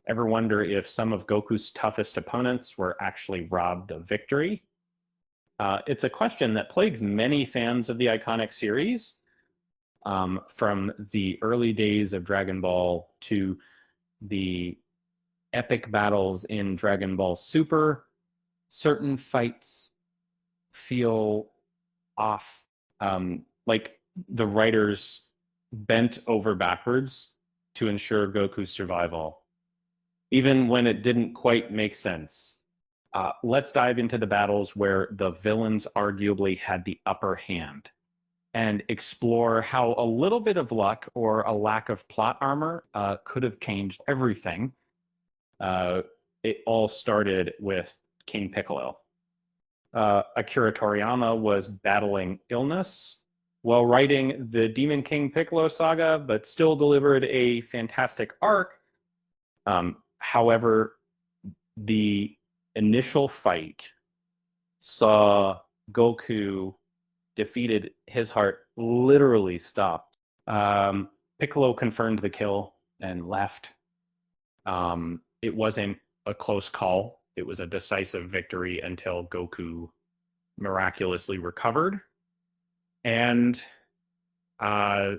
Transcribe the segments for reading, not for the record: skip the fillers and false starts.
Ever wonder if some of Goku's toughest opponents were actually robbed of victory? It's a question that plagues many fans of the iconic series, from the early days of Dragon Ball to the epic battles in Dragon Ball Super. Certain fights feel off, like the writers bent over backwards to ensure Goku's survival, even when it didn't quite make sense. Let's dive into the battles where the villains arguably had the upper hand and explore how a little bit of luck or a lack of plot armor could have changed everything. Uh, it all started with King Piccolo. Akira Toriyama was battling illness while writing the Demon King Piccolo saga, but still delivered a fantastic arc. However, the initial fight saw Goku defeated, his heart literally stopped. Piccolo confirmed the kill and left. It wasn't a close call. It was a decisive victory until Goku miraculously recovered. And uh,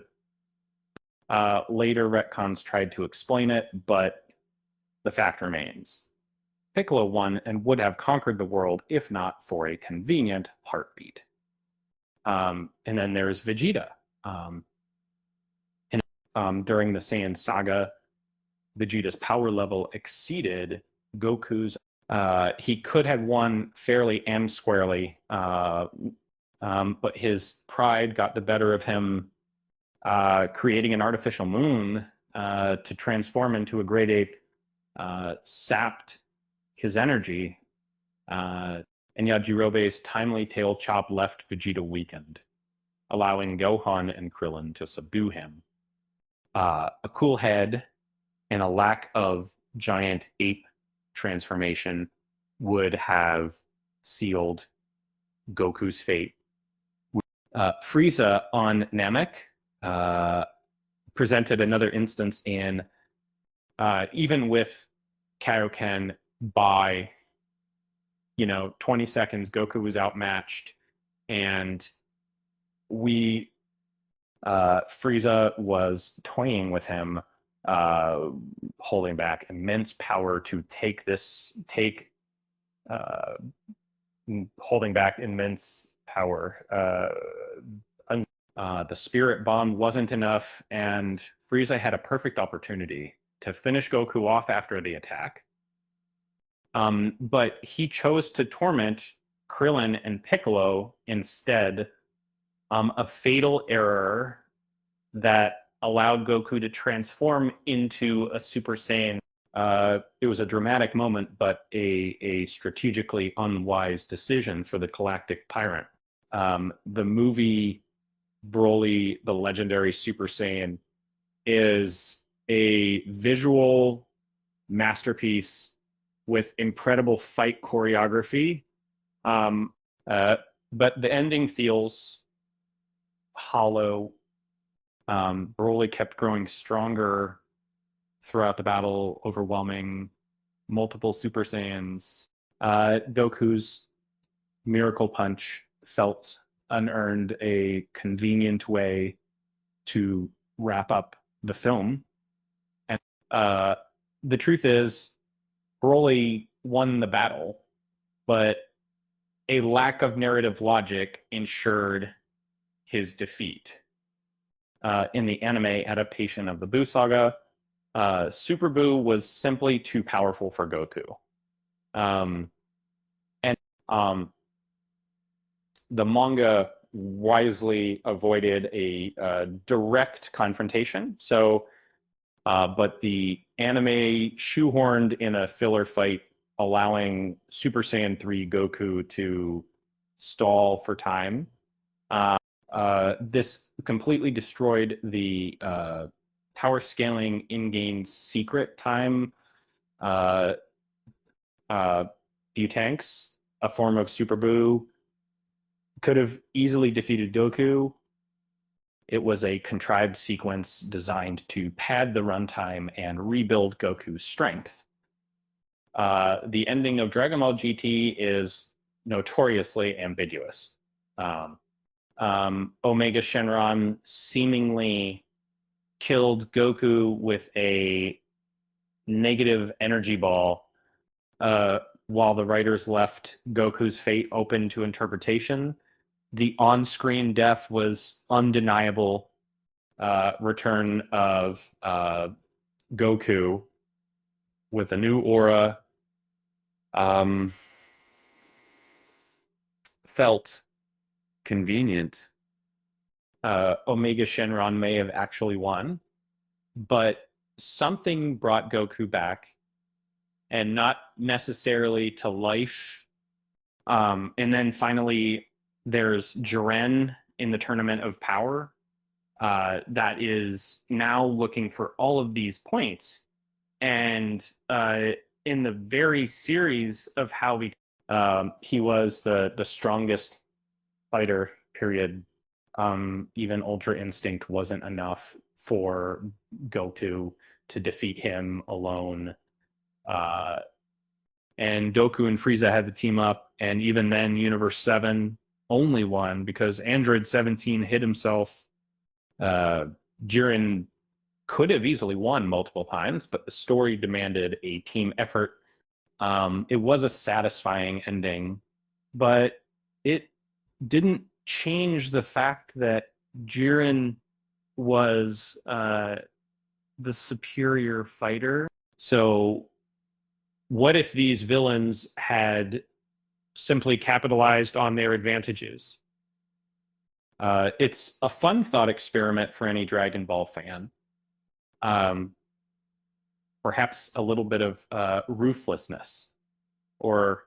later retcons tried to explain it, but the fact remains. Piccolo won and would have conquered the world if not for a convenient heartbeat. And then there's Vegeta. Um, During the Saiyan saga, Vegeta's power level exceeded Goku's. He could have won fairly and squarely, but his pride got the better of him, creating an artificial moon to transform into a great ape, sapped his energy, and Yajirobe's timely tail chop left Vegeta weakened, allowing Gohan and Krillin to subdue him. A cool head and a lack of giant ape transformation would have sealed Goku's fate. Frieza on Namek presented another instance in, even with Kaioken by 20 seconds, Goku was outmatched, and we Frieza was toying with him, holding back immense power to uh, holding back immense power. The spirit bomb wasn't enough, and Frieza had a perfect opportunity to finish Goku off after the attack. But he chose to torment Krillin and Piccolo instead, a fatal error that allowed Goku to transform into a Super Saiyan. It was a dramatic moment, but a strategically unwise decision for the Galactic Tyrant. The movie Broly, the legendary Super Saiyan, is a visual masterpiece with incredible fight choreography. Um, uh, but the ending feels hollow. Broly kept growing stronger throughout the battle, overwhelming multiple Super Saiyans. Goku's miracle punch felt unearned, a convenient way to wrap up the film. And the truth is, Broly won the battle, but a lack of narrative logic ensured his defeat. In the anime adaptation of the Buu saga, Super Buu was simply too powerful for Goku. Um, and the manga wisely avoided a direct confrontation. So, but the anime shoehorned in a filler fight, allowing Super Saiyan 3 Goku to stall for time. This completely destroyed the tower scaling in-game secret time Butanks, a form of Super Buu, could have easily defeated Goku. It was a contrived sequence designed to pad the runtime and rebuild Goku's strength. The ending of Dragon Ball GT is notoriously ambiguous. Um, Omega Shenron seemingly killed Goku with a negative energy ball, while the writers left Goku's fate open to interpretation. The on-screen death was undeniable. Return of Goku with a new aura um, felt convenient. Omega Shenron may have actually won, but something brought Goku back, and not necessarily to life. And then finally, there's Jiren in the Tournament of Power, that is now looking for all of these points. And in the very series of how he was the strongest fighter, period. Even Ultra Instinct wasn't enough for Goku to defeat him alone. Uh, and Goku and Frieza had to team up, and even then, Universe 7 only won because Android 17 hit himself. Jiren could have easily won multiple times, but the story demanded a team effort. It was a satisfying ending, but it didn't change the fact that Jiren was the superior fighter. So, what if these villains had simply capitalized on their advantages? It's a fun thought experiment for any Dragon Ball fan. Um, Perhaps a little bit of ruthlessness or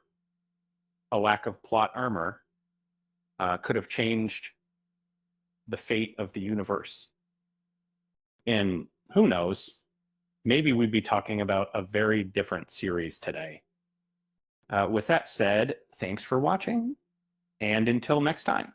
a lack of plot armor could have changed the fate of the universe. And who knows, maybe we'd be talking about a very different series today. With that said, thanks for watching, and until next time.